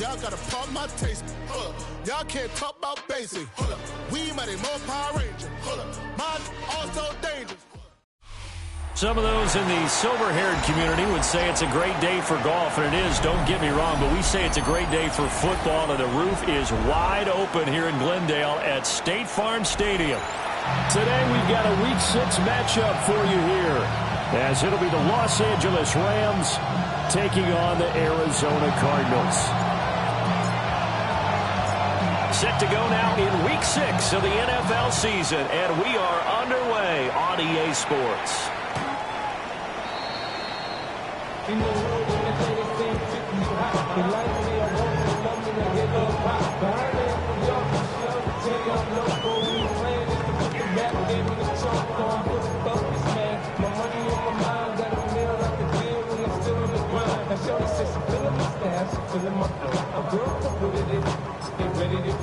Y'all gotta pump my taste. Hold up. Y'all can't talk about basic. Hold up. We might more Power Ranger. Hold up. Mine also dangerous. Some of those in the silver-haired community would say it's a great day for golf, and it is, don't get me wrong, but we say it's a great day for football, and the roof is wide open here in Glendale at State Farm Stadium. Today we've got a Week 6 matchup for you here, as it'll be the Los Angeles Rams taking on the Arizona Cardinals. Set to go now in Week 6 of the NFL season, and we are underway on EA Sports.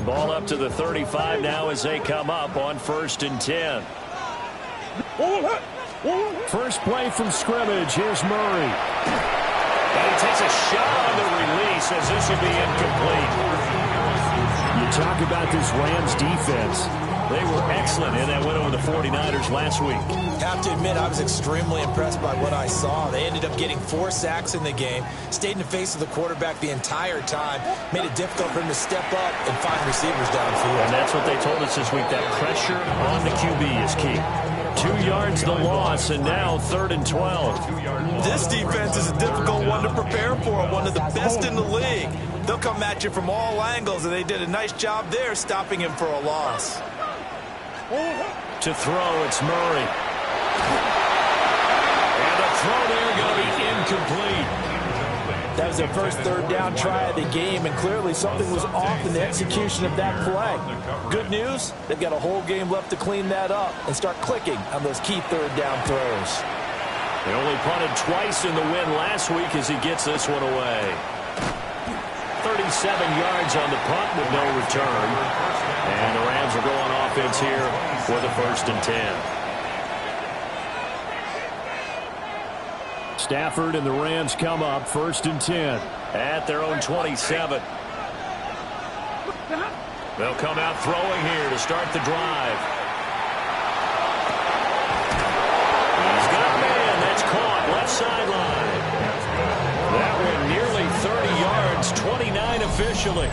Ball up to the 35 now as they come up on 1st and 10. First play from scrimmage. Here's Murray. And he takes a shot on the release as this will be incomplete. You talk about this Rams defense. They were excellent in that win over the 49ers last week. Have to admit, I was extremely impressed by what I saw. They ended up getting 4 sacks in the game, stayed in the face of the quarterback the entire time, made it difficult for him to step up and find receivers downfield. And that's what they told us this week, that pressure on the QB is key. 2 yards the loss, and now 3rd and 12. This defense is a difficult one to prepare for, one of the best in the league. They'll come at you from all angles, and they did a nice job there stopping him for a loss. To throw, it's Murray. And the throw there going to be incomplete. That was their first 3rd down try of the game, and clearly something was off in the execution of that play. Good news, they've got a whole game left to clean that up and start clicking on those key 3rd down throws. They only punted twice in the win last week as he gets this one away. 37 yards on the punt with no return. And the Rams will go on offense here for the 1st and 10. Stafford and the Rams come up 1st and 10 at their own 27. They'll come out throwing here to start the drive. He's got a man. That's caught left sideline. That one nearly 30 yards, 29 officially.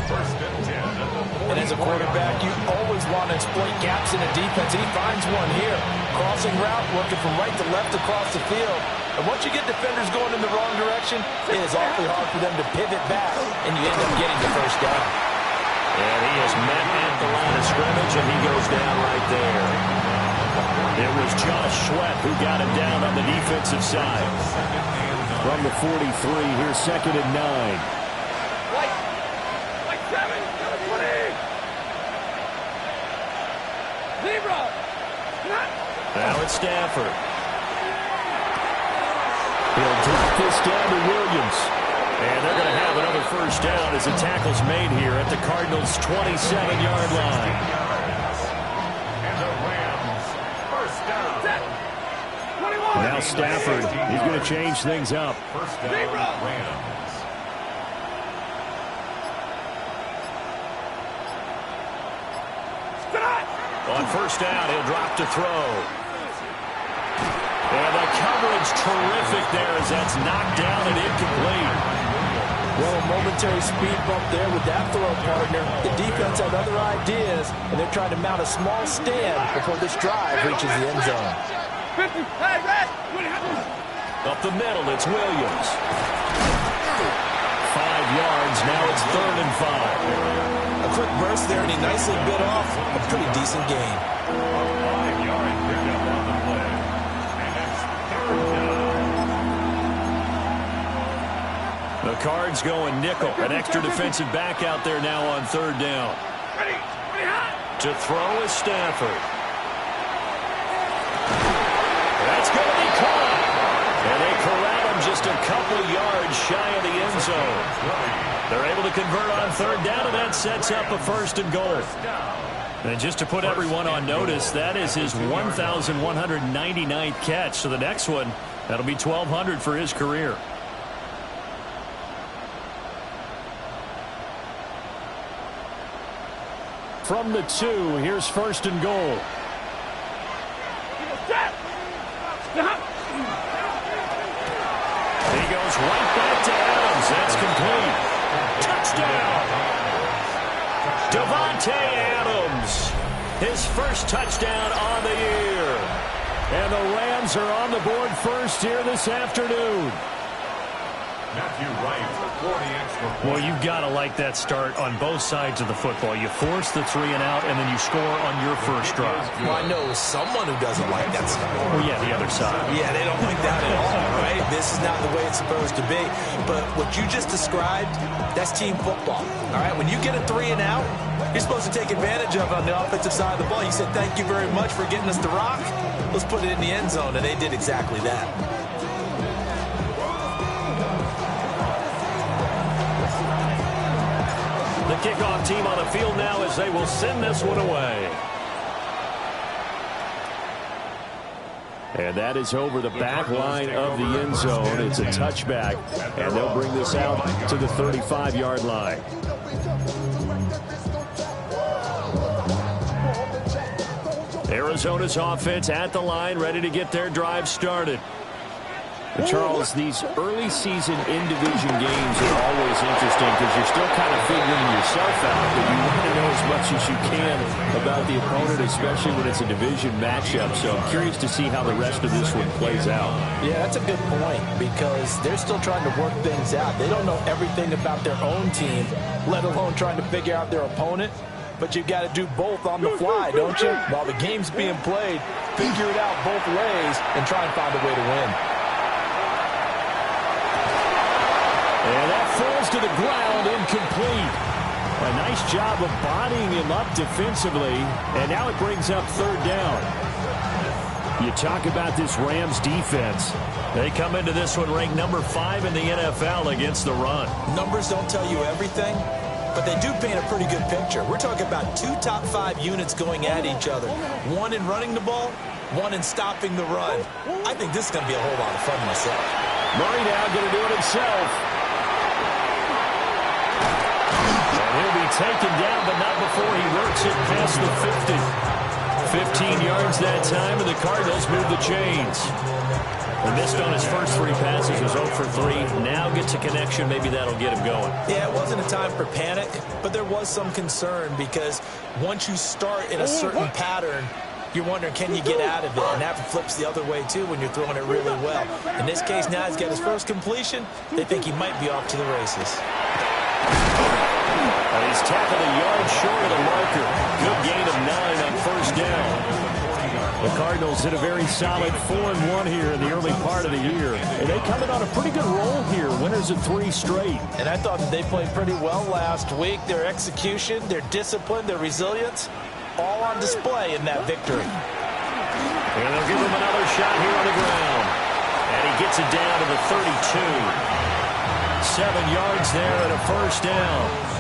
And as a quarterback, you always want to exploit gaps in a defense, and he finds one here. Crossing route, working from right to left across the field. And once you get defenders going in the wrong direction, it is awfully hard for them to pivot back, and you end up getting the 1st down. And he is met at the line of scrimmage, and he goes down right there. It was Josh Sweat who got him down on the defensive side. From the 43, here's 2nd and 9. Now it's Stafford. He'll drop this down to Williams. And they're going to have another 1st down as the tackle's made here at the Cardinals' 27-yard line. And the Rams, 1st down. Now Stafford, he's going to change things up. 1st down, Rams. On 1st down, he'll drop to throw. And the coverage terrific there as that's knocked down and incomplete. Well, a momentary speed bump there with that throw, partner. The defense had other ideas, and they're trying to mount a small stand before this drive reaches the end zone. Up the middle, it's Williams. 5 yards, now it's 3rd and 5. A quick burst there, and he nicely bit off a pretty decent gain. 5-yard pickup on the play. And that's 3rd down. The Cards going nickel. An extra defensive back out there now on 3rd down. To throw is Stafford. That's going to be caught. And they corral him just a couple yards shy of the end zone. They're able to convert on 3rd down, and that sets up a 1st and goal. And just to put everyone on notice, that is his 1,199th catch. So the next one, that'll be 1,200 for his career. from the 2. Here's first and goal. He goes right back to Adams. That's complete. Touchdown. Davante Adams. His first touchdown on the year. And the Rams are on the board first here this afternoon. Matthew Wright, 40 extra points. Well, you've got to like that start on both sides of the football. You force the 3 and out, and then you score on your first drive. Well, I know someone who doesn't like that stuff. Well, yeah, the other side. Yeah, they don't like that at all, right? This is not the way it's supposed to be. But what you just described, that's team football, all right? When you get a 3 and out, you're supposed to take advantage of it on the offensive side of the ball. You said, thank you very much for getting us the rock. Let's put it in the end zone, and they did exactly that. The kickoff team on the field now as they will send this one away. And that is over the back line of the end zone. It's a touchback, and they'll bring this out to the 35-yard line. Arizona's offense at the line, ready to get their drive started. And Charles, these early season in-division games are always interesting because you're still kind of figuring yourself out, but you want to know as much as you can about the opponent, especially when it's a division matchup. So I'm curious to see how the rest of this one plays out. Yeah, that's a good point because they're still trying to work things out. They don't know everything about their own team, let alone trying to figure out their opponent. But you've got to do both on the fly, don't you? While the game's being played, figure it out both ways and try and find a way to win. And that falls to the ground, incomplete. A nice job of bodying him up defensively, and now it brings up third down. You talk about this Rams defense. They come into this one ranked number 5 in the NFL against the run. Numbers don't tell you everything, but they do paint a pretty good picture. We're talking about 2 top 5 units going at each other. One in running the ball, one in stopping the run. I think this is going to be a whole lot of fun myself. Murray now going to do it himself. And he'll be taken down, but not before he works it past the 50. 15 yards that time, and the Cardinals move the chains. He missed on his first 3 passes, was 0 for 3. Now gets a connection. Maybe that'll get him going. Yeah, it wasn't a time for panic, but there was some concern because once you start in a certain pattern, you're wondering, can you get out of it? And that flips the other way, too, when you're throwing it really well. In this case, now he's got his first completion. They think he might be off to the races. And he's tackled a yard short of the marker. Good gain of 9 on first down. The Cardinals hit a very solid 4-1 here in the early part of the year. And they come in on a pretty good roll here. Winners of 3 straight. And I thought that they played pretty well last week. Their execution, their discipline, their resilience, all on display in that victory. And they'll give him another shot here on the ground. And he gets it down to the 32. 7 yards there and a first down.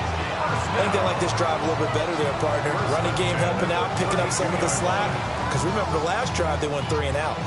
I think they like this drive a little bit better there, partner. Running game helping out, picking up some of the slack. Because remember, the last drive, they went 3 and out.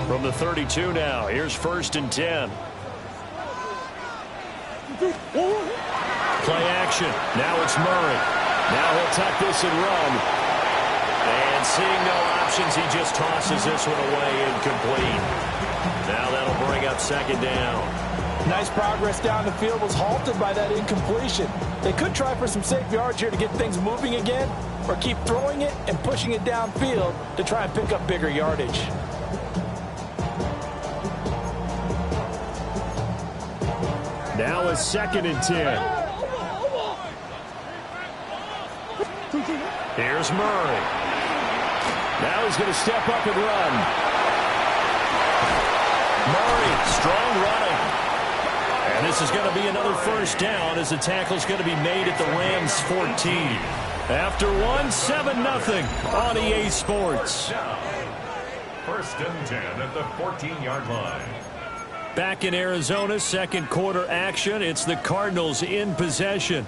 From the 32 now, here's first and 10. Play action. Now it's Murray. Now he'll tuck this and run. And seeing no options, he just tosses this one away, incomplete. Now that'll bring up second down. Nice progress down the field, was halted by that incompletion. They could try for some safe yards here to get things moving again, or keep throwing it and pushing it downfield to try and pick up bigger yardage. Now a 2nd and 10. Here's Murray. Now he's going to step up and run. Murray, strong running. And this is going to be another first down as the tackle's going to be made at the Rams 14. After 7-0 on EA Sports. First and 10 at the 14-yard line. Back in Arizona, second quarter action. It's the Cardinals in possession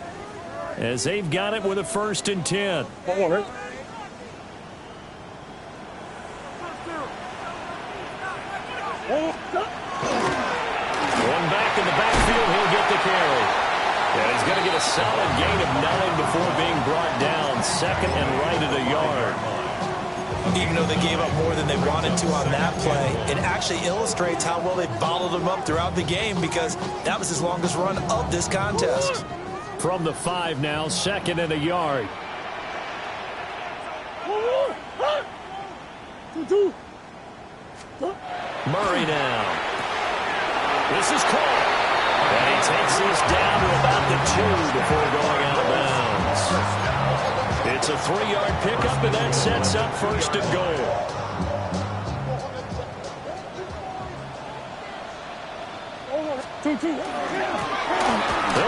as they've got it with a 1st and 10. One back in the backfield, he'll get the carry. And he's going to get a solid gain of 9 before being brought down. 2nd and right at a yard. Even though they gave up more than they wanted to on that play, it actually illustrates how well they bottled them up throughout the game because that was his longest run of this contest. From the 5 now, 2nd and a yard. Murray now. This is caught. And he takes this down to about the 2 before going out of bounds. It's a 3-yard pickup, and that sets up 1st and goal. They'll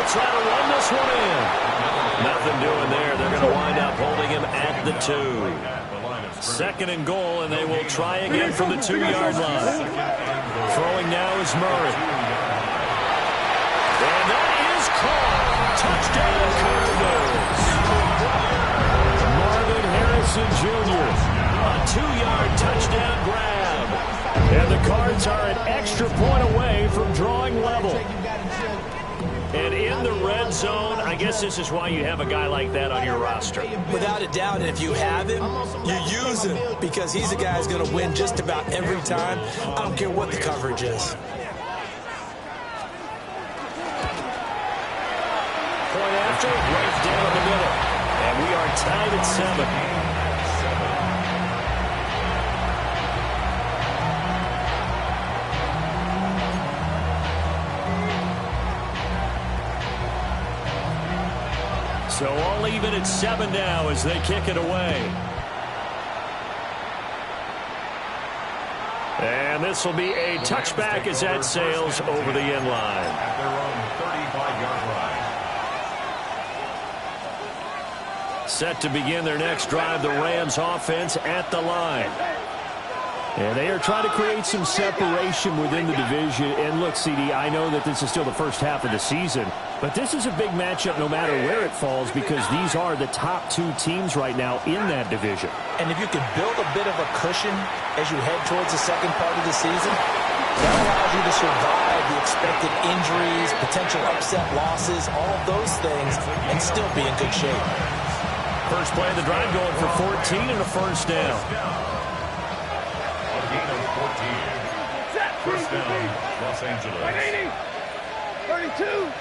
try to run this one in. Nothing doing there. They're going to wind up holding him at the 2. 2nd and goal, and they will try again from the 2-yard line. Throwing now is Murray. And that is caught. Touchdown, Cardinals. Marvin Harrison Jr. A 2-yard touchdown grab. And the Cards are an extra point away from drawing level. And in the red zone, I guess this is why you have a guy like that on your roster. Without a doubt, and if you have him, you use him because he's a guy who's going to win just about every time. I don't care what the coverage is. Point after, right down the middle. And we are tied at 7. So all even at 7 now as they kick it away. And this will be a touchback as that sails over the end line. At their own 35-yard line. Set to begin their next drive, the Rams offense at the line. And they are trying to create some separation within the division. And look, CD, I know that this is still the first half of the season, but this is a big matchup no matter where it falls because these are the top 2 teams right now in that division. And if you can build a bit of a cushion as you head towards the second part of the season, that allows you to survive the expected injuries, potential upset losses, all of those things, and still be in good shape. First play of the drive going for 14 and a first down. A gain of 14. First down, Los Angeles. 32.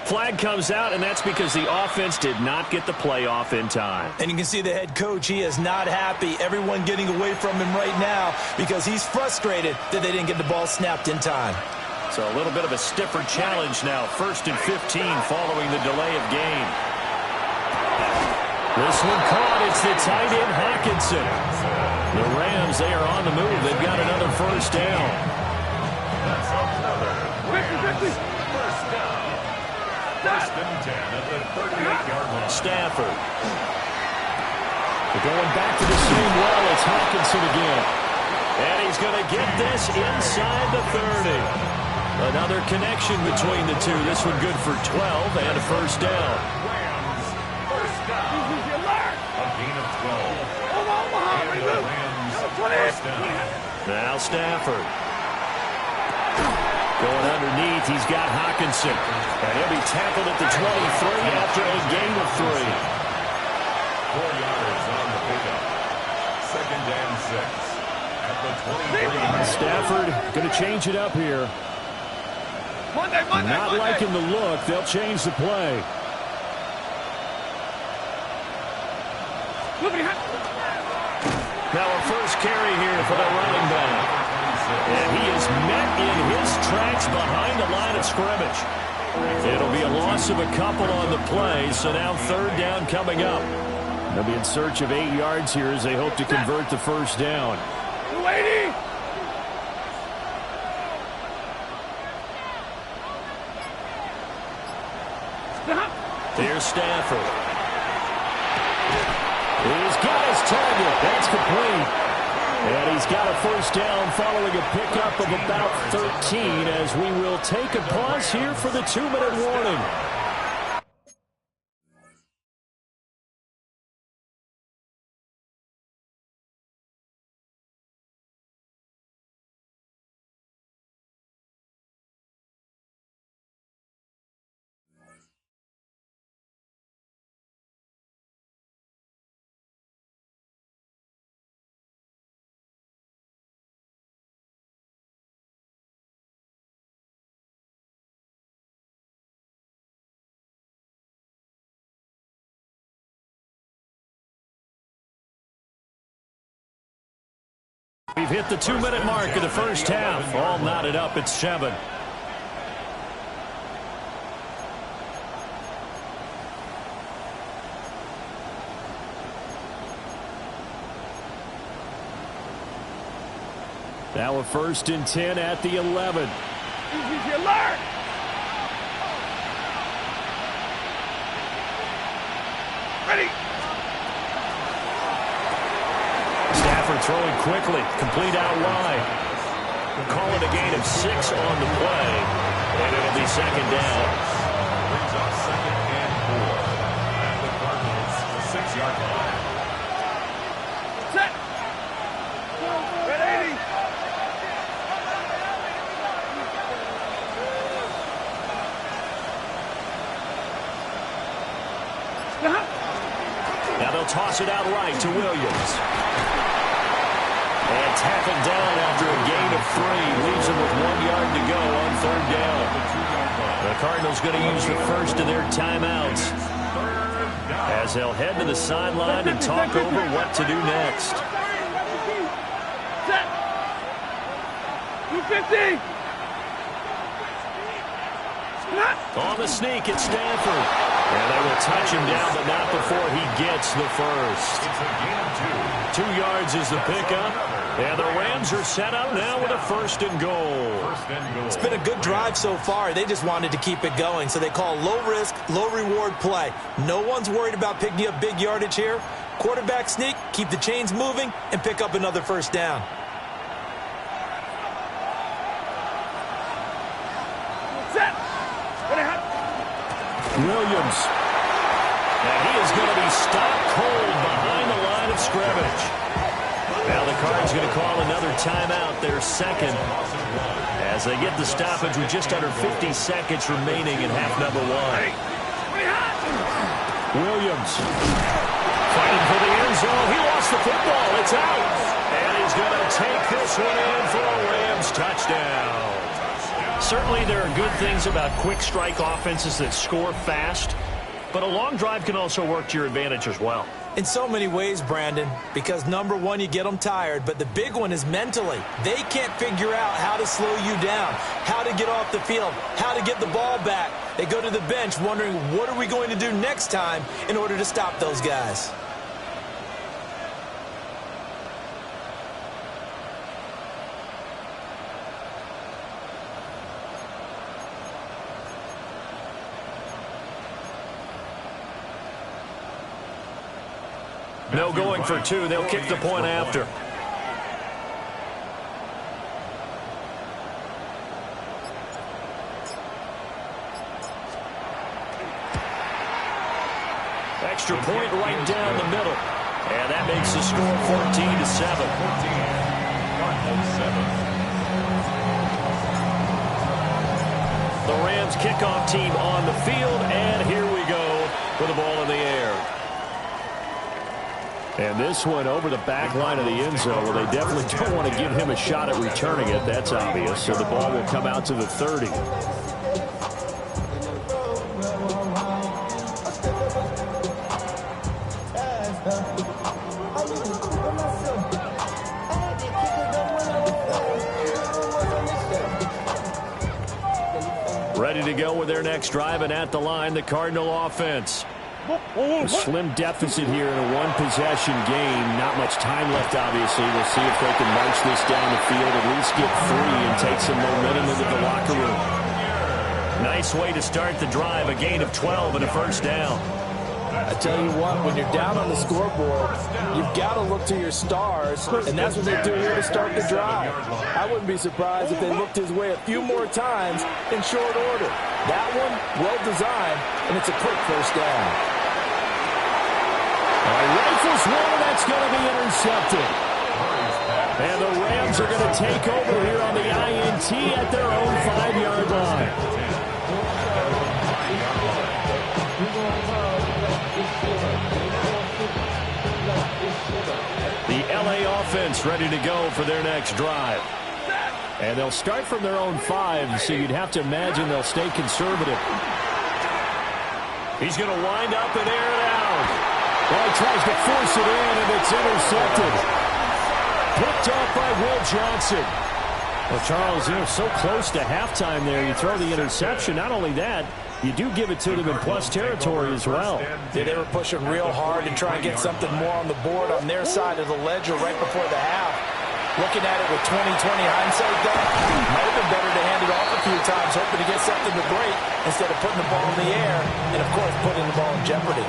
Flag comes out, and that's because the offense did not get the play off in time. And you can see the head coach, he is not happy. Everyone getting away from him right now because he's frustrated that they didn't get the ball snapped in time. So a little bit of a stiffer challenge now. 1st and 15 following the delay of game. This one caught. It's the tight end Hockenson. The Rams, they are on the move. They've got another first down. That's another first down. First and 10 at the 38-yard line. Stafford. They're going back to the same well. It's Hockenson again. And he's going to get this inside the 30. Another connection between the two. This one good for 12 and a first down. Rams, first down. A gain of 12. And the Rams, first down. Now Stafford. Going underneath, he's got Hockenson. And he'll be tackled at the 23 after a gain of 3. 4 yards on the pickup. Second and 6 at the 23. Stafford going to change it up here. Not liking the look. They'll change the play. Now a first carry here for the running back. And he is met in his tracks behind the line of scrimmage. It'll be a loss of a couple on the play, so now third down coming up. They'll be in search of 8 yards here as they hope to convert the first down. 280. There's Stafford. He's got his target. That's complete. And he's got a first down following a pickup of about 13 as we will take a pause here for the 2-minute warning. We've hit the 2-minute mark of the first half. All knotted up at 7. Now a 1st and 10 at the 11. Easy alert. Ready. Stafford throwing quickly, complete out wide. Call it a gain of 6 on the play, and it'll be second down. Brings up 2nd and 4 at the Cardinals' 6-yard line. Set. Ready. Now they'll toss it out right to Williams. And tackled down after a gain of 3. Leaves him with 1 yard to go on third down. The Cardinals going to use the first of their timeouts as they'll head to the sideline and talk over what to do next. Set. 250. On the sneak, it's Stafford. And they will touch him down, but not before he gets the first. It's a gain of 2. 2 yards is the pickup. And the Rams are set up now with a 1st and goal. It's been a good drive so far. They just wanted to keep it going, so they call low-risk, low-reward play. No one's worried about picking up big yardage here. Quarterback sneak, keep the chains moving, and pick up another first down. Set. Williams. And he is going to be stopped cold behind the line of scrimmage. Now the Cards going to call another timeout, their second, as they get the stoppage with just under 50 seconds remaining in half number 1. Williams fighting for the end zone. He lost the football. It's out. And he's going to take this one in for a Rams touchdown. Certainly there are good things about quick strike offenses that score fast, but a long drive can also work to your advantage as well. In so many ways, Brandon, because number one, you get them tired, but the big one is mentally. They can't figure out how to slow you down, how to get off the field, how to get the ball back. They go to the bench wondering, what are we going to do next time in order to stop those guys? No going for 2. They'll kick the point after. Extra point right down the middle. And that makes the score 14-7. The Rams kickoff team on the field, and here we go with the ball in the air. And this one over the back line of the end zone. Well, they definitely don't want to give him a shot at returning it. That's obvious. So the ball will come out to the 30. Ready to go with their next drive, and at the line, the Cardinal offense. A slim deficit here in a one-possession game. Not much time left, obviously. We'll see if they can march this down the field, at least get 3 and take some momentum into the locker room. Nice way to start the drive, a gain of 12 and a first down. I tell you what, when you're down on the scoreboard, you've got to look to your stars, and that's what they do here to start the drive. I wouldn't be surprised if they looked his way a few more times in short order. That one, well designed, and it's a quick first down. Rifles one, and that's going to be intercepted. And the Rams are going to take over here on the INT at their own 5-yard line. The LA offense ready to go for their next drive. And they'll start from their own 5, so you'd have to imagine they'll stay conservative. He's going to wind up and air it out. Well, he tries to force it in, and it's intercepted. Picked off by Will Johnson. Well, Charles, you're so close to halftime there. You throw the interception. Not only that, you do give it to them in plus territory as well. Yeah, they were pushing real hard to try and get something more on the board on their side of the ledger right before the half. Looking at it with 20/20 hindsight, though, might have been better to hand it off a few times, hoping to get something to break instead of putting the ball in the air and, of course, putting the ball in jeopardy.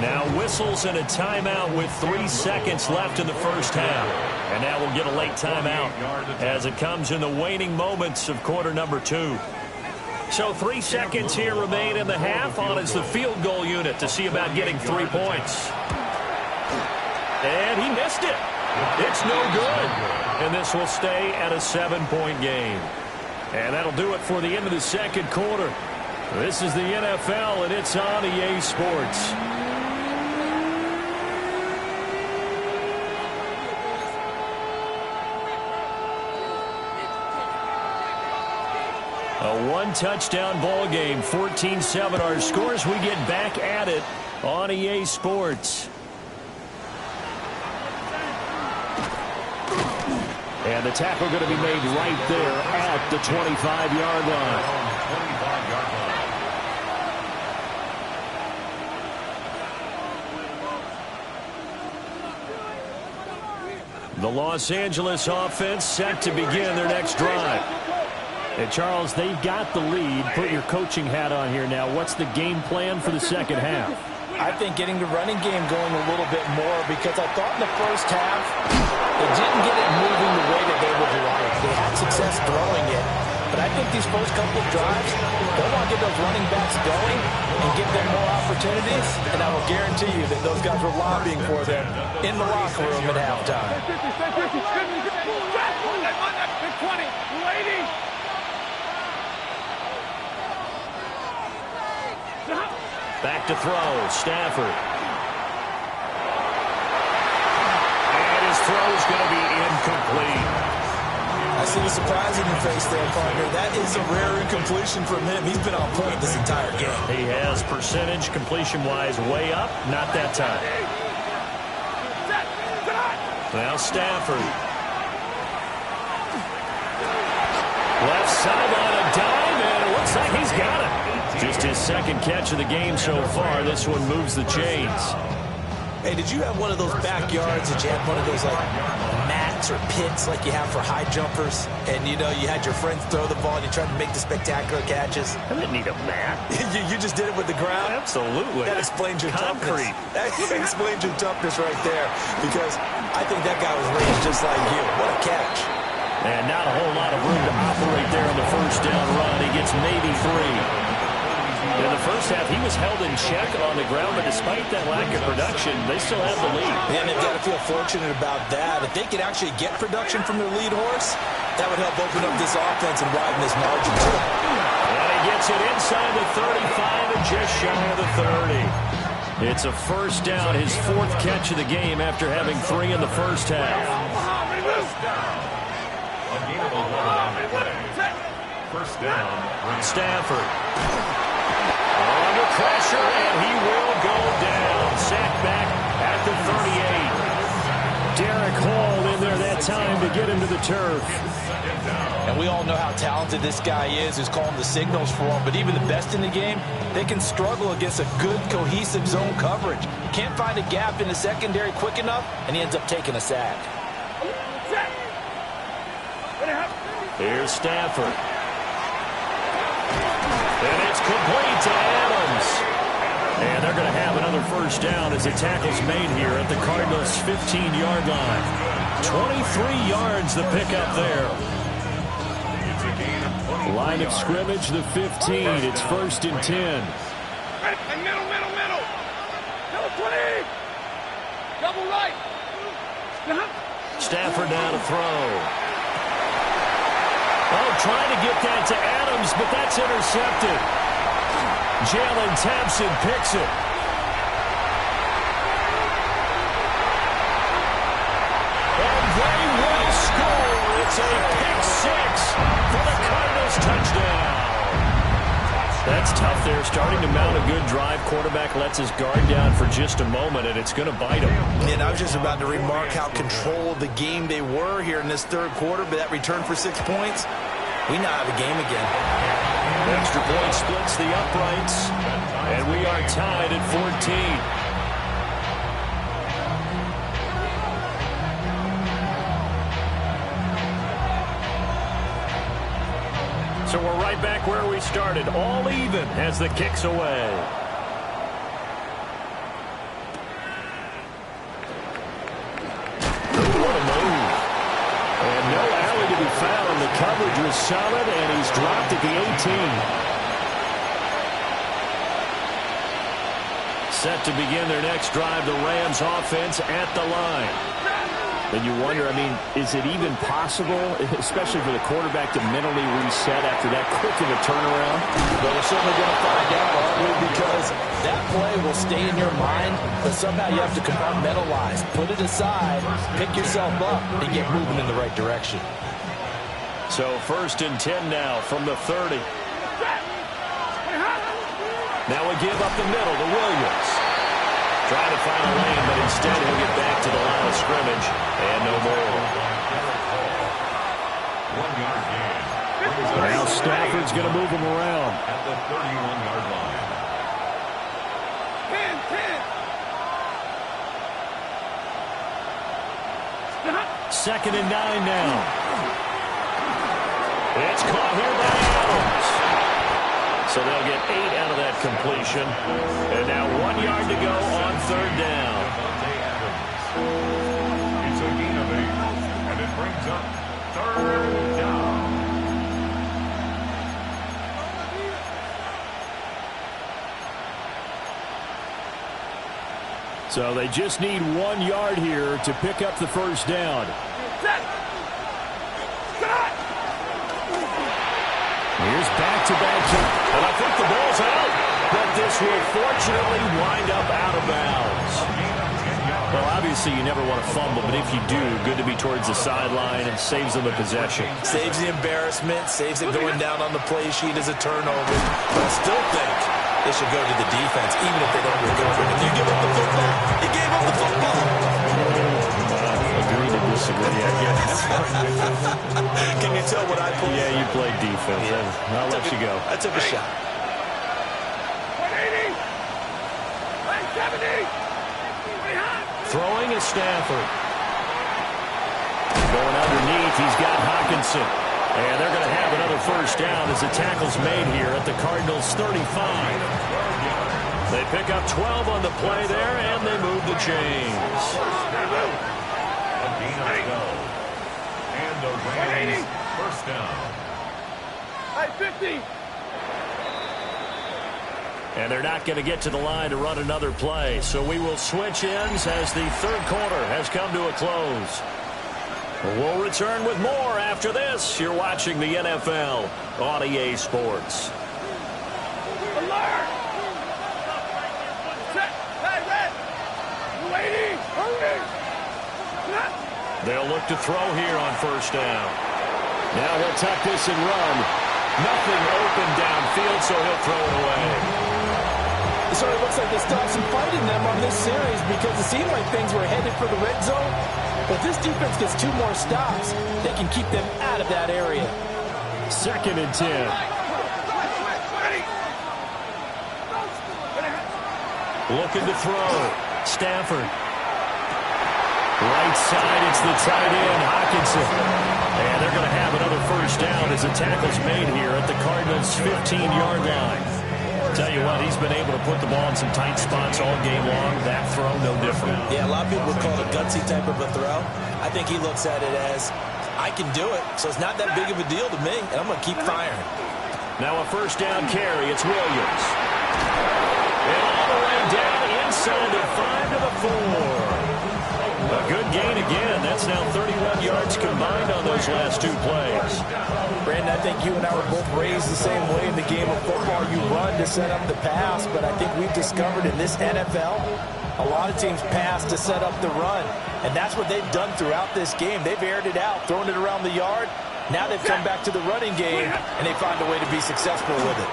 Now whistles and a timeout with 3 seconds left in the first half. And now we'll get a late timeout as it comes in the waning moments of quarter number 2. So 3 seconds here remain in the half. On is the field goal unit to see about getting 3 points. And he missed it. It's no good. And this will stay at a 7-point game. And that'll do it for the end of the second quarter. This is the NFL, and it's on EA Sports. A one-touchdown ball game, 14-7 our scores. We get back at it on EA Sports. And the tackle going to be made right there at the 25-yard line. The Los Angeles offense set to begin their next drive. And Charles, they've got the lead. Put your coaching hat on here now. What's the game plan for the second half? I think getting the running game going a little bit more, because I thought in the first half they didn't get it moving the way that they would like. They had success throwing it, but I think these first couple of drives, they'll want to get those running backs going and give them more opportunities, and I will guarantee you that those guys were lobbying for them in the locker room at halftime. Back to throw, Stafford. And his throw is going to be incomplete. I see the surprise in your face there, partner. That is a rare incompletion from him. He's been on point this entire game. He has percentage completion-wise way up. Not that time. Now Stafford. Left sideline, a dive, and it looks like he's got it. Just his second catch of the game so far. This one moves the chains. Hey, did you have one of those backyards that you had one of those like mats or pits like you have for high jumpers? And you know, you had your friends throw the ball and you tried to make the spectacular catches? I didn't need a mat. you just did it with the ground? Absolutely. That explains your concrete. Toughness. That explains your toughness right there, because I think that guy was raised just like you. What a catch. And not a whole lot of room to operate there on the first down run. He gets maybe 3. In the first half, he was held in check on the ground, but despite that lack of production, they still have the lead. And they've got to feel fortunate about that. If they could actually get production from their lead horse, that would help open up this offense and widen this margin too. And he gets it inside the 35 and just shy of the 30. It's a first down, his 4th catch of the game after having 3 in the first half. First down. Stafford. Under pressure, and he will go down. Sacked back at the 38. Derek Hall in there. That time to get him to the turf. And we all know how talented this guy is who's calling the signals for him. But even the best in the game, they can struggle against a good, cohesive zone coverage. Can't find a gap in the secondary quick enough, and he ends up taking a sack. Here's Stafford. And it's complete to Adams. And they're going to have another first down as the tackle's made here at the Cardinals' 15-yard line. 23 yards the pickup there. Line of scrimmage, the 15. It's 1st and 10. Middle. Double 20. Double right. Stafford now to throw. Oh, trying to get that to Adams, but that's intercepted. Jalen Thompson picks it. And they will score. It's a pick six for the Cardinals touchdown. That's tough there. Starting to mount a good drive. Quarterback lets his guard down for just a moment, and it's going to bite him. And I was just about to remark how control of the game they were here in this third quarter, but that return for 6 points, we now have a game again. Extra point splits the uprights, and we are tied at 14. So we're right back where we started, all even as the kick's away. What a move. And no alley to be found. The coverage was solid, and he's dropped at the 18. Set to begin their next drive, the Rams offense at the line. And you wonder, I mean, is it even possible, especially for the quarterback, to mentally reset after that quick of a turnaround? Well, we're certainly going to find out, aren't we? Because that play will stay in your mind, but somehow you have to compartmentalize. Put it aside, pick yourself up, and get moving in the right direction. So 1st and 10 now from the 30. Now we give up the middle to Williams. Trying to find a lane, but instead he'll get back to the line of scrimmage, and no more. 1 yard gain. Now Stafford's going to move him around. At the 31-yard line. 10. 2nd and 9 now. It's caught here by Adams. So they'll get 8 out of that completion. And now 1 yard to go on 3rd down. It's a gain of 8, and it brings up 3rd down. So they just need 1 yard here to pick up the first down. Here's back-to-back. And I think the ball's out. But this will fortunately wind up out of bounds. Well, obviously you never want to fumble, but if you do, good to be towards the sideline and saves them a possession. Saves the embarrassment, saves it going down on the play sheet as a turnover. But I still think they should go to the defense, even if they don't recover it. If you give up the football, you gave up the football. Agree to disagree, I guess. Can you tell what I played? Yeah, you played defense. Yeah. I'll let you go. I took a shot. 180. 170. Throwing is Stafford. Going underneath, he's got Hockenson. And they're going to have another first down as the tackle's made here at the Cardinals' 35. They pick up 12 on the play there, and they move the chains. A gain of 12. And the Rams first down. 50. And they're not going to get to the line to run another play. So we will switch ends as the third quarter has come to a close. We'll return with more after this. You're watching the NFL on EA Sports. Alert! Set! Hey, red! Lady! Hurry! They'll look to throw here on first down. Now he'll tuck this and run. Nothing open downfield, so he'll throw it away. It sort of looks like they stopped some fight in them on this series because it seemed like things were headed for the red zone. If this defense gets 2 more stops, they can keep them out of that area. 2nd and 10. Looking to throw. Stafford. Right side, it's the tight end, Hockenson. And they're going to have another first down as the tackle's made here at the Cardinals' 15-yard line. Tell you what, he's been able to put the ball in some tight spots all game long. That throw, no different. Yeah, a lot of people would call it a gutsy type of a throw. I think he looks at it as, I can do it, so it's not that big of a deal to me, and I'm going to keep firing. Now a first down carry, it's Williams. And all the way down inside the 5 to the 4. A good gain again. That's now 31 yards combined on those last 2 plays. Brandon, I think you and I were both raised the same way in the game of football. You run to set up the pass, but I think we've discovered in this NFL, a lot of teams pass to set up the run. And that's what they've done throughout this game. They've aired it out, thrown it around the yard. Now they've come back to the running game, and they find a way to be successful with it.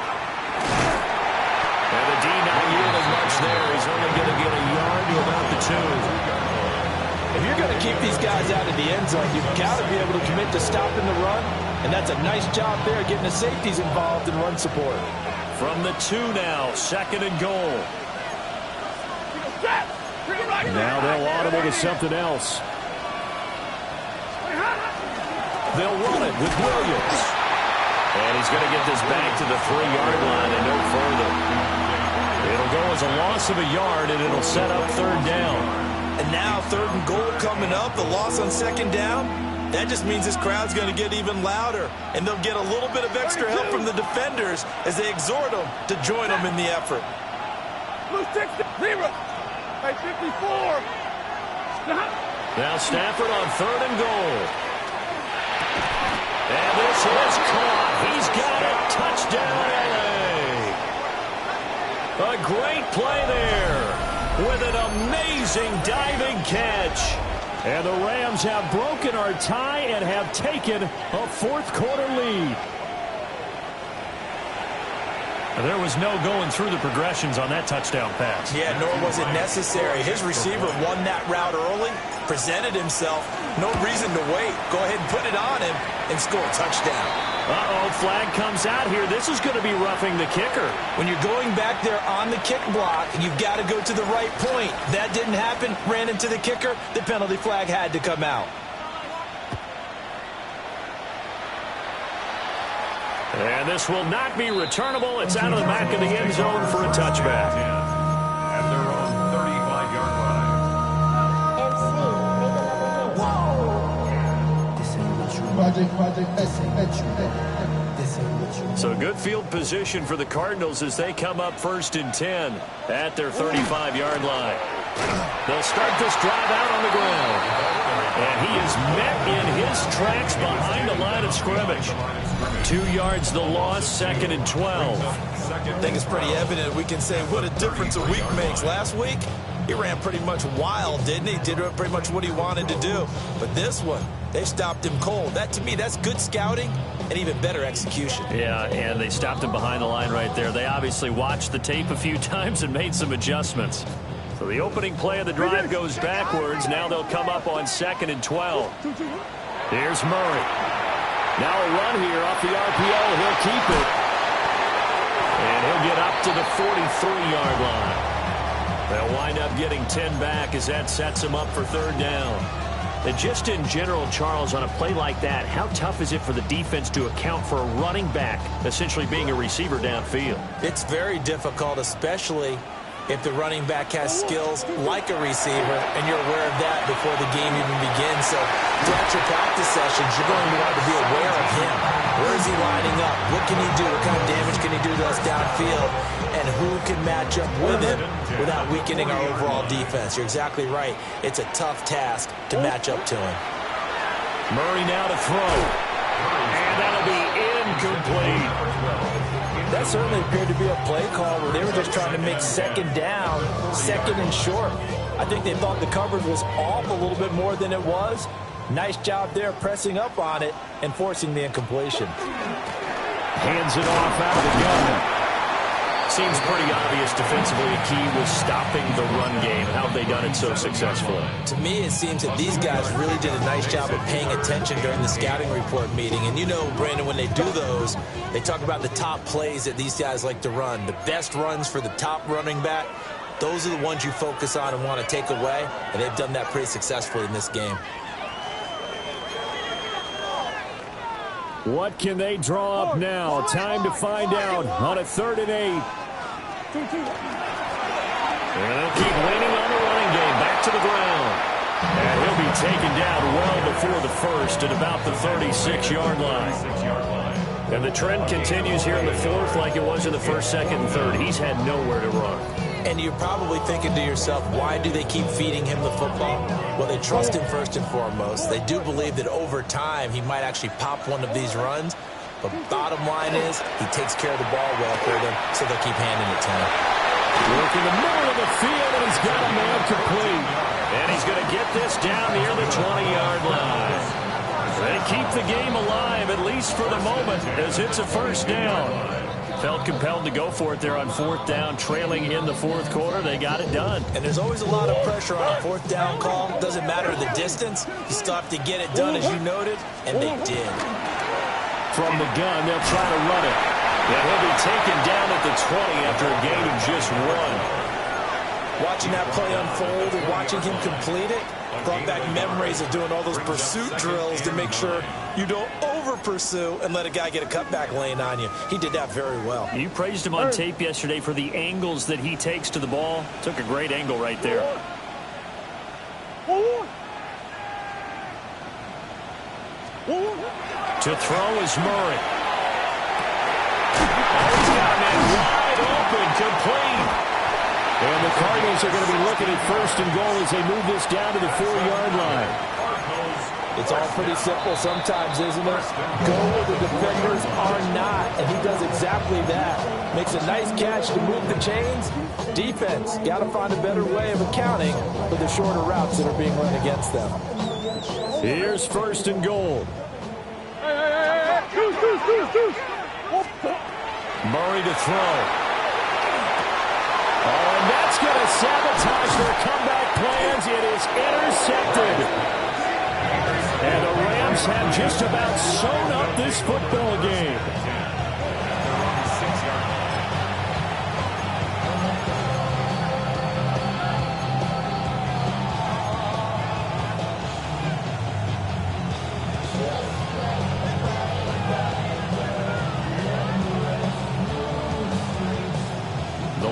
And the D not yielding much there. He's only going to get a yard to about the 2. If you're going to keep these guys out of the end zone, you've got to be able to commit to stopping the run, and that's a nice job there getting the safeties involved in run support. From the 2 now, 2nd and goal. Now they'll audible to something else. They'll run it with Williams. And he's going to get this back to the 3-yard line and no further. It'll go as a loss of a yard, and it'll set up 3rd down. And now 3rd and goal coming up, the loss on 2nd down. That just means this crowd's going to get even louder, and they'll get a little bit of extra help from the defenders as they exhort them to join them in the effort. Blue 60, 0, 54. Now Stafford on 3rd and goal. And this is caught. He's got it. Touchdown, LA. A great play there with an amazing diving catch. And the Rams have broken our tie and have taken a 4th quarter lead. There was no going through the progressions on that touchdown pass. Yeah, nor was it necessary. His receiver won that route early, presented himself. No reason to wait. Go ahead and put it on him and score a touchdown. Uh-oh, flag comes out here. This is going to be roughing the kicker. When you're going back there on the kick block, you've got to go to the right point. That didn't happen. Ran into the kicker. The penalty flag had to come out. And this will not be returnable. It's out of the back of the end zone for a touchback. At their own 35-yard line. So good field position for the Cardinals as they come up 1st and 10 at their 35-yard line. They'll start this drive out on the ground. And he is met in his tracks behind the line of scrimmage. 2 yards the loss, 2nd and 12. I think it's pretty evident. We can say what a difference a week makes. Last week, he ran pretty much wild, didn't he? Did pretty much what he wanted to do. But this one, they stopped him cold. That, to me, that's good scouting and even better execution. Yeah, and they stopped him behind the line right there. They obviously watched the tape a few times and made some adjustments. So the opening play of the drive goes backwards. Now they'll come up on 2nd and 12. Here's Murray. Now a run here off the RPO. He'll keep it. And he'll get up to the 43-yard line. They'll wind up getting 10 back as that sets him up for 3rd down. And just in general, Charles, on a play like that, how tough is it for the defense to account for a running back essentially being a receiver downfield? It's very difficult, especially if the running back has skills like a receiver, and you're aware of that before the game even begins. So throughout your practice sessions, you're going to want to be aware of him. Where is he lining up? What can he do? What kind of damage can he do to us downfield? And who can match up with him without weakening our overall defense? You're exactly right. It's a tough task to match up to him. Murray now to throw. And that'll be incomplete. That certainly appeared to be a play call where they were just trying to make 2nd down, 2nd and short. I think they thought the coverage was off a little bit more than it was. Nice job there pressing up on it and forcing the incompletion. Hands it off out of the gun. Seems pretty obvious defensively a key was stopping the run game. How have they done it so successfully? To me, it seems that these guys really did a nice job of paying attention during the scouting report meeting. And you know, Brandon, when they do those, they talk about the top plays that these guys like to run. The best runs for the top running back, those are the ones you focus on and want to take away. And they've done that pretty successfully in this game. What can they draw up now? Time to find out on a 3rd and 8. And they'll keep leaning on the running game. Back to the ground. And he'll be taken down well before the first at about the 36-yard line. And the trend continues here in the 4th like it was in the 1st, 2nd, and 3rd. He's had nowhere to run. And you're probably thinking to yourself, why do they keep feeding him the football? Well, they trust him first and foremost. They do believe that over time he might actually pop one of these runs. But bottom line is he takes care of the ball well for them, so they'll keep handing it to him. Look in the middle of the field, and he's got a man complete. And he's going to get this down near the 20-yard line. They keep the game alive, at least for the moment, as it's a first down. Felt compelled to go for it there on 4th down, trailing in the 4th quarter. They got it done. And there's always a lot of pressure on a 4th down call. Doesn't matter the distance. You still have to get it done, as you noted, and they did. From the gun, they'll try to run it. And he'll be taken down at the 20 after a gain of just 1. Watching that play unfold and watching him complete it brought back memories of doing all those pursuit drills to make sure you don't over-pursue and let a guy get a cutback lane on you. He did that very well. You praised him on tape yesterday for the angles that he takes to the ball. Took a great angle right there. To throw is Murray. Oh, he's got a man wide open, complete. And the Cardinals are going to be looking at 1st and goal as they move this down to the 4-yard line. It's all pretty simple sometimes, isn't it? Go where the defenders are not, and he does exactly that. Makes a nice catch to move the chains. Defense, got to find a better way of accounting for the shorter routes that are being run against them. Here's 1st and goal. Murray to throw. Oh, and that's going to sabotage their comeback plans. It is intercepted. And the Rams have just about sewn up this football game.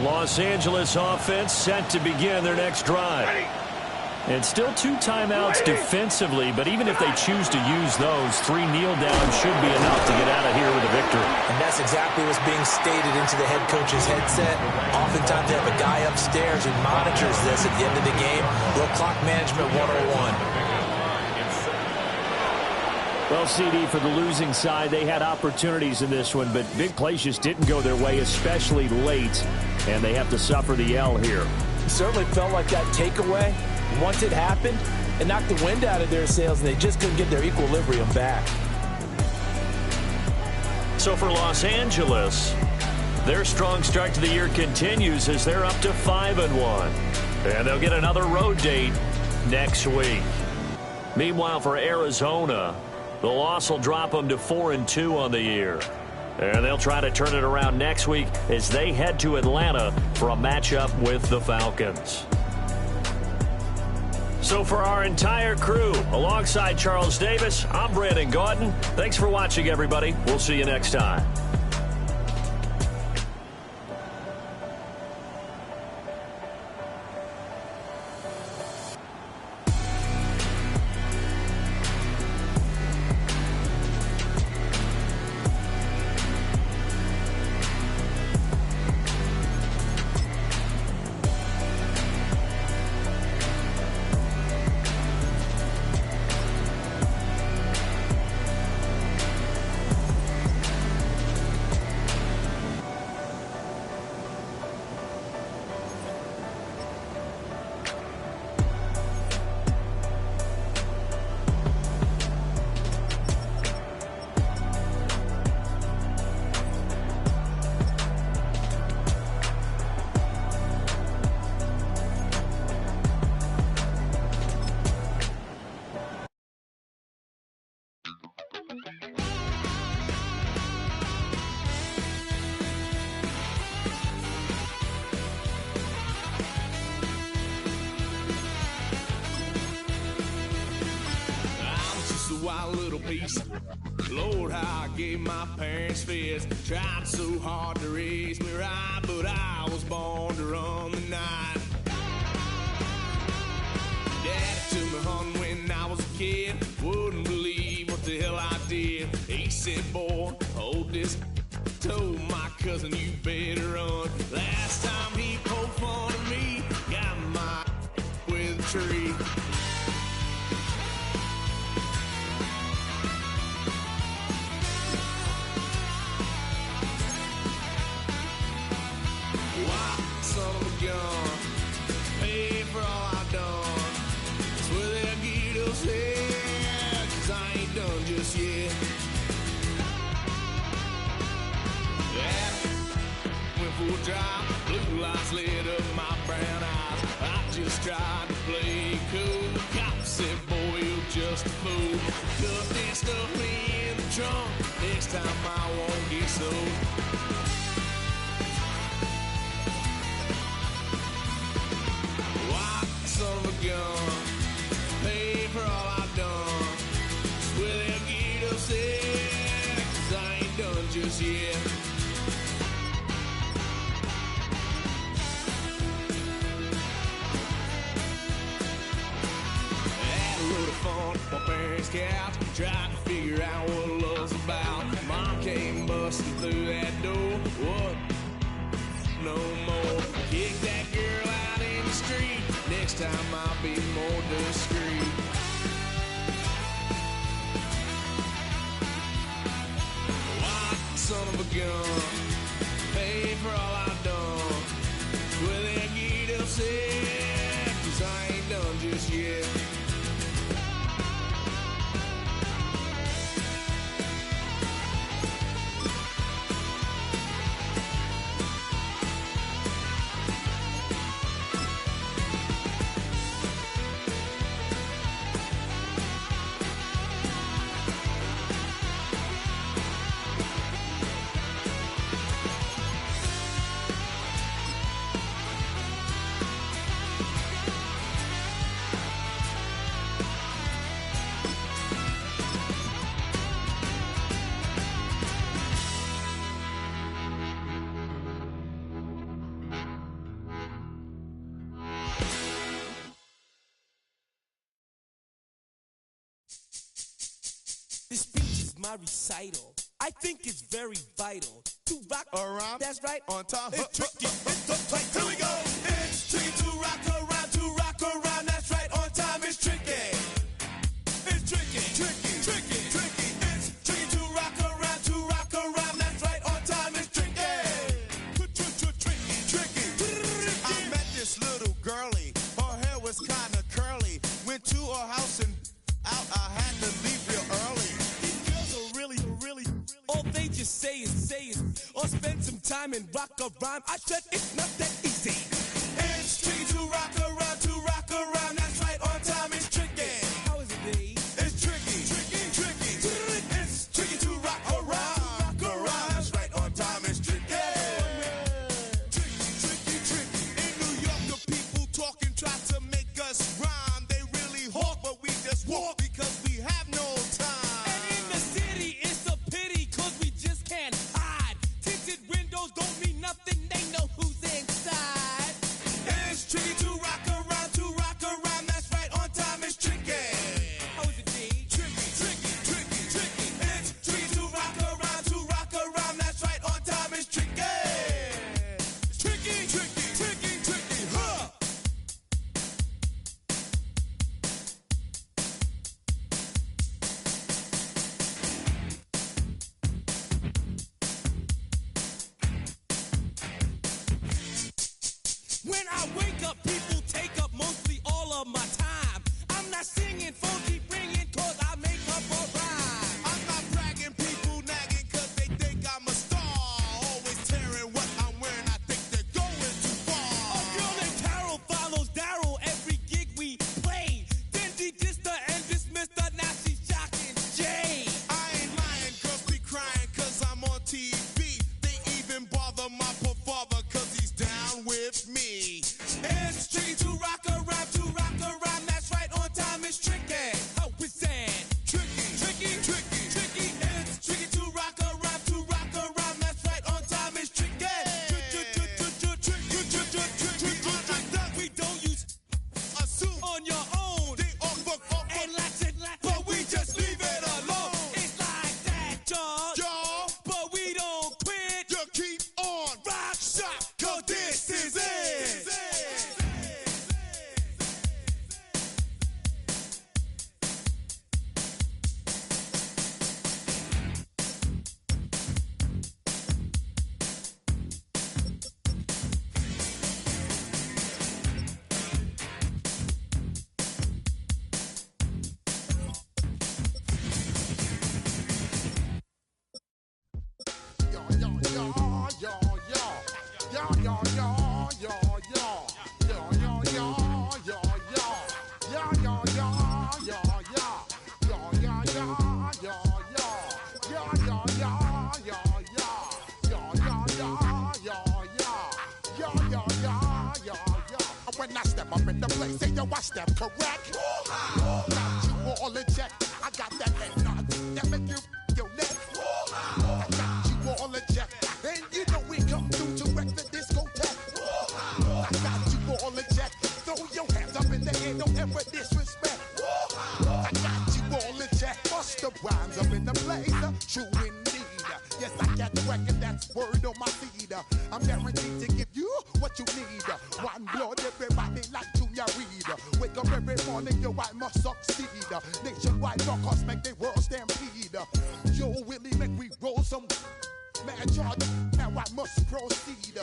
Los Angeles offense set to begin their next drive. And still 2 timeouts defensively, but even if they choose to use those, 3 kneel downs should be enough to get out of here with a victory. And that's exactly what's being stated into the head coach's headset. Oftentimes they have a guy upstairs who monitors this at the end of the game. Little clock management 101. Well, CD, for the losing side, they had opportunities in this one, but big plays just didn't go their way, especially late, and they have to suffer the L here. It certainly felt like that takeaway, once it happened, it knocked the wind out of their sails, and they just couldn't get their equilibrium back. So for Los Angeles, their strong start to the year continues as they're up to 5-1. And they'll get another road date next week. Meanwhile, for Arizona, the loss will drop them to 4-2 on the year. And they'll try to turn it around next week as they head to Atlanta for a matchup with the Falcons. So for our entire crew, alongside Charles Davis, I'm Brandon Gaudin. Thanks for watching, everybody. We'll see you next time. face. Lord, how I gave my parents fits. Tried so hard to raise me right, but I was born to run the night. Daddy took me hunting when I was a kid. Wouldn't believe what the hell I did. He said, boy, hold this. Told my cousin, you better run. Last time he poked fun at me, got my with a tree. Why, son of a gun, pay for all I've done. Swear they'll get us here, 'cause I ain't done just yet. Went for a drive, blue lights lit up my brown eyes. I just tried to play cool. Cop said, boy, you're just a fool. Cuffed and stuffed me in the trunk. Next time I won't get sold. Why, son of a gun, pay for all I've done. Swear they'll get upset, 'cause I ain't done just yet. Fun, my parents' couch, tried to figure out what love's about. Mom came busting through that door. What? No more. Kick that girl out in the street. Next time I'll be more discreet. Why, son of a gun, pay for all I've done. Well, they'll get upset, 'cause I ain't done just yet. My recital, I think it's very vital to rock around. That's right, on time. It's tricky. It's the play. Here we go. It's tricky to rock around, to rock around. That's right, on time. It's tricky. It's tricky, tricky, tricky, tricky. It's tricky to rock around, to rock around. That's right, on time. It's tricky. Tricky, tricky. I met this little girlie. Her hair was kind of curly. Went to her house and out. I had to leave real early. Really, all they just say is, or spend some time and rock a rhyme. I said it's not that easy. It's tricky to rock around, to rock around. That's right, on time. It's tricky. How is it, B? It's tricky, tricky, tricky. It's tricky to rock around, rock around. That's right, on time. It's tricky. Tricky, tricky, tricky. In New York, the people talking try to make us rhyme. They really hawk, but we just walk because we have no time. Don't mean nothing, they know who's inside. It's tricky to rock around, to rock around. That's right, on time. It's tricky. How is it, D? Tricky, tricky, tricky, tricky. It's tricky to rock around, to rock around. That's right, on time. It's tricky. Tricky, tricky, tricky, tricky. Huh. When I wake up, people take up mostly all of my time. I'm not singing funky, ringing, 'cause I make up a rhyme. I'm not bragging, people nagging, 'cause they think I'm a star. Always tearing what I'm wearing, I think they're going too far. A girl named Carol follows Daryl every gig we play. Then she dissed her and dismissed her, now she's shocking Jay. I ain't lying, girls be crying, 'cause I'm on TV. They even bother my poor father, 'cause he's down with me. It's tricky place and yo, I step correct. Got you all in check. I got that head nod that make you your neck. I got you all in check. And you know we come through to wreck the discotheque. I got you all in check. Throw your hands up in the air, don't ever disrespect. I got you all in check. Bust the rhymes up in the blazer. True indeed. Yes, I got wreck and that's word on my feed. I'm guaranteed to give you what you need. One blood, everybody like Junior Reed. Wake up every morning, yo, I must succeed. Nationwide rockers make the world stampede. Yo, Willie, make we roll some man charge. Now I must proceed.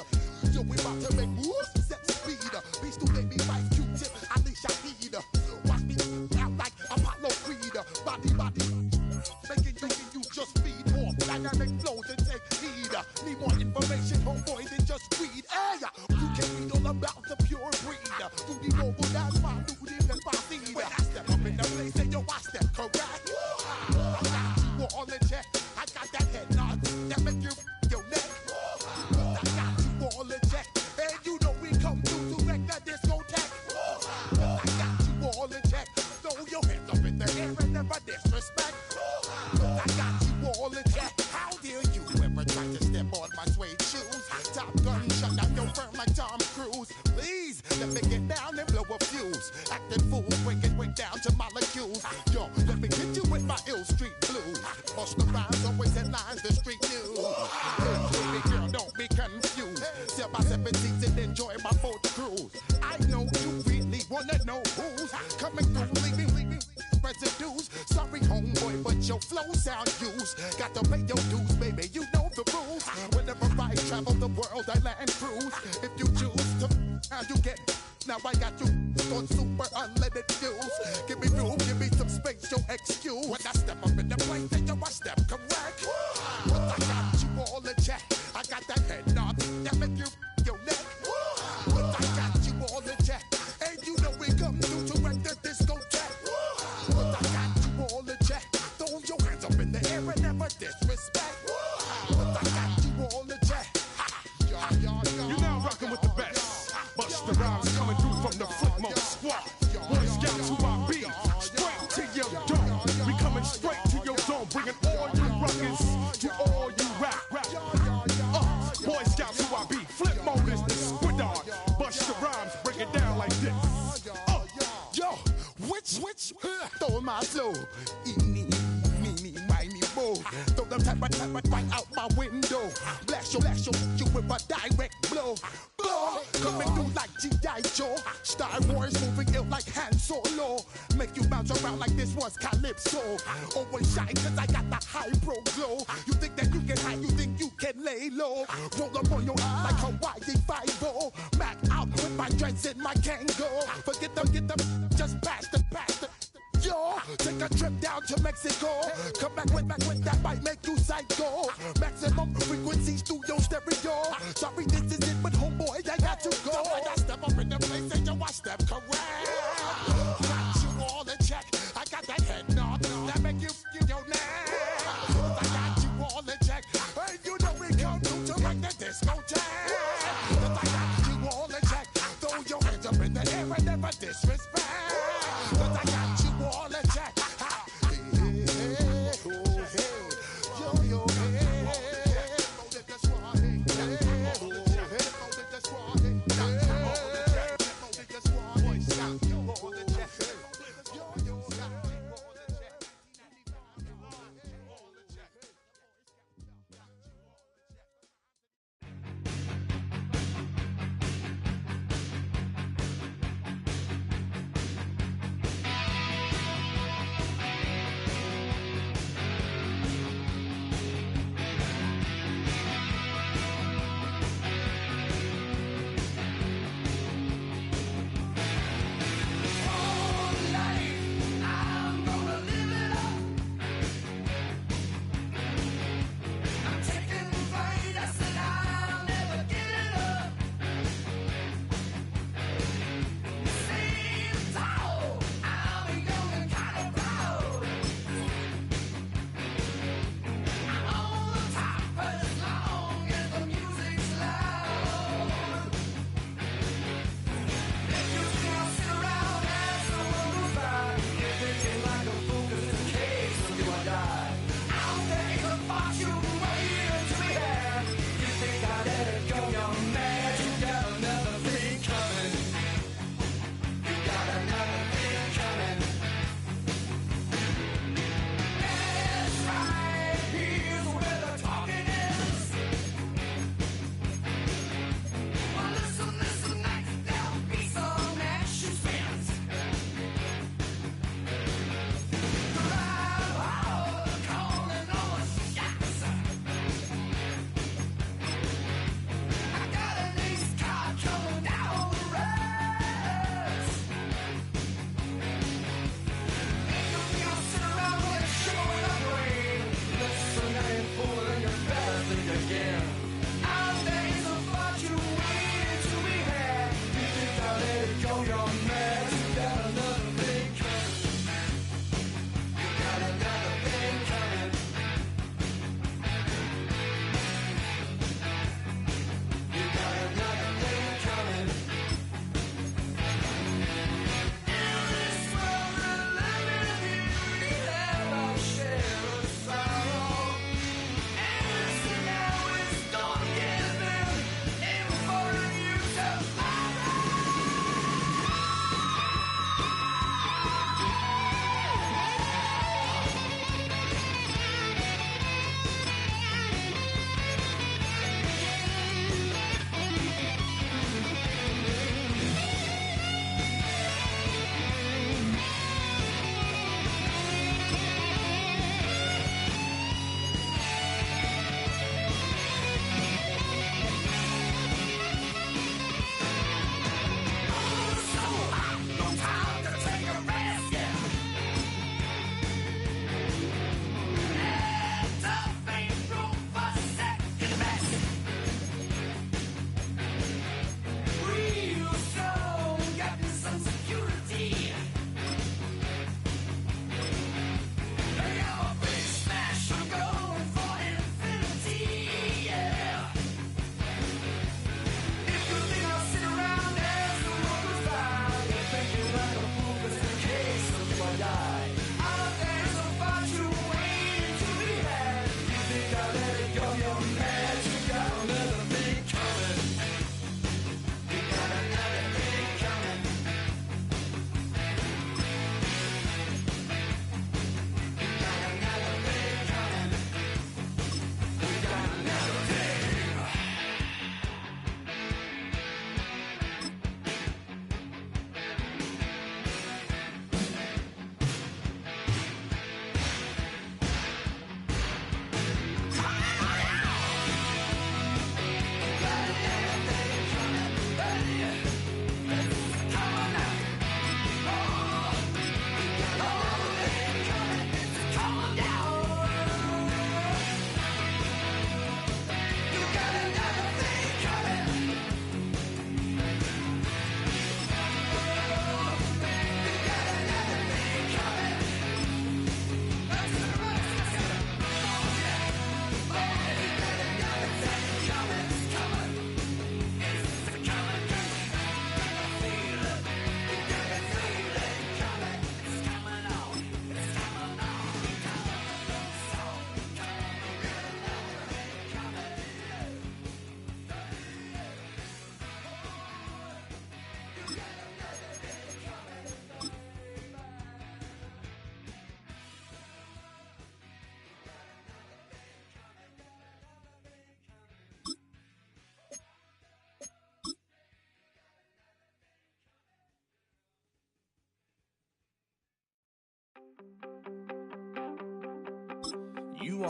Yo, we about to make moves, set speed. Beast to baby wife, Q-tip, Ali Shaheed. Watch me out like Apollo Creed. Body, making you just feed more dynamic flows and take heed. Need more information, homeboy, than just read. Hey, you can read all about the pure breed. You need over that's my new and my seed. When I step up in the place, and yo, I step correct. I got you all in check. I got that head nod that make you your neck. I got you all in check. And you know we come through to wreck that discotheque. I got you all in check. Throw your hands up in the air and never disrespect. I got you all in check. How dare you ever try to step on my suede shoes? Top Gun shut down your firm like Tom Cruise. Please let me get down and blow a fuse. Acting fool, break it way down to molecules. Yo, let me hit you with my ill street blues. Bust the rhymes, always headlines the street news. Baby girl, don't be confused. Sell my 17s and enjoy my boat cruise. I know you really wanna know who's coming through, leaving residues. Sorry, homeboy, but your flow sound used. Got to pay your dues, baby, you know the rules. Whenever I travel the world, I land cruise. If you choose to, how you get. Now I got you on super unleaded fuels. Give me room, give me some space, your excuse. When I step up in the place, then yo, I step correct. But I got you all in check. I got that head nod that make you your neck. But I got you all in check. And you know we come through to wreck the discotheque. But I got you all in check. Throw your hands up in the air and never disrespect. But I got you all in check. You're now rocking with the best. Bust the rhymes coming through from the footmost squad. Boy Scouts who I be. Straight to your dome. We coming straight to your dome. Bringing all you ruckus to all you rap. Boy Scouts who I be. Flip mode is the squid dog. Bust the rhymes, break it down like this. Yo, which throw my flow. Eeny, meeny, miny, mo. Throw them type right out my window. Blast you with a direct blow. Coming through like G.I. Joe. Star Wars moving ill like Han Solo. Make you bounce around like this was Calypso. Always shine cause I got the high pro glow. You think that you can hide, you think you can lay low. Roll up on your eye like Hawaii 5-0. Mac out with my dreads in my Kango. Forget them, just pass the. Yo, take a trip down to Mexico. Come back with that might make you psycho. Maximum frequency studio stereo. Sorry, this is it, but homeboy, I got to go. When I step up in the place, and yo, I step correct. Got you all in check. I got that head nod that make you your neck. I got you all in check. And you know we come through to make the discotheque. I got you all in check. Throw your hands up in the air and never disrespect. I got you all in check. Yo,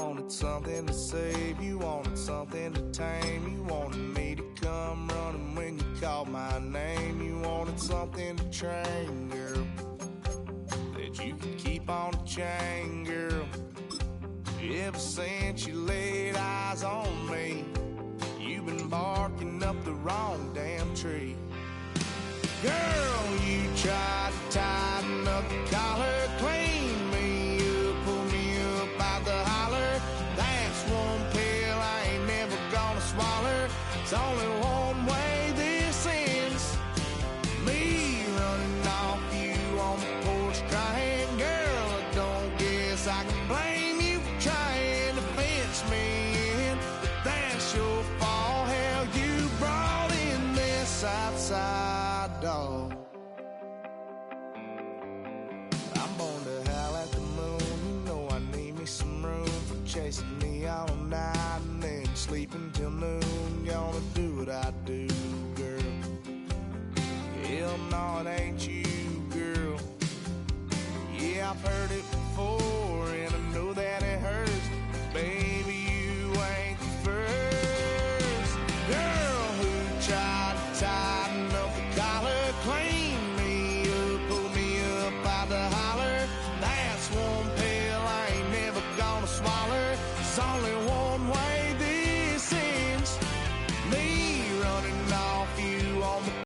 wanted something to save, you wanted something to tame, you wanted me to come running when you called my name, you wanted something to train, girl, that you could keep on the chain, girl. Ever since you laid eyes on me, you've been barking up the wrong damn tree. Girl, you tried to tighten up the collar, clean me up, pull me up out the holler. That's one pill I ain't never gonna swallow. It's only one way this ends. Me running off you on the porch crying. Girl, I don't guess I can blame you for trying to fence me in. But that's your fault, hell, you brought in this outside dog. I'm born to howl at the moon. You know I need me some room for chasing me all night and then sleeping till noon. Gonna do what I do, girl. Hell no, it ain't you, girl. Yeah, I've heard it before and I know that it hurts. Baby, you ain't the first girl who tried to tighten up the collar, clean me up, pull me up out the holler. That's one pill I ain't never gonna swallow. It's only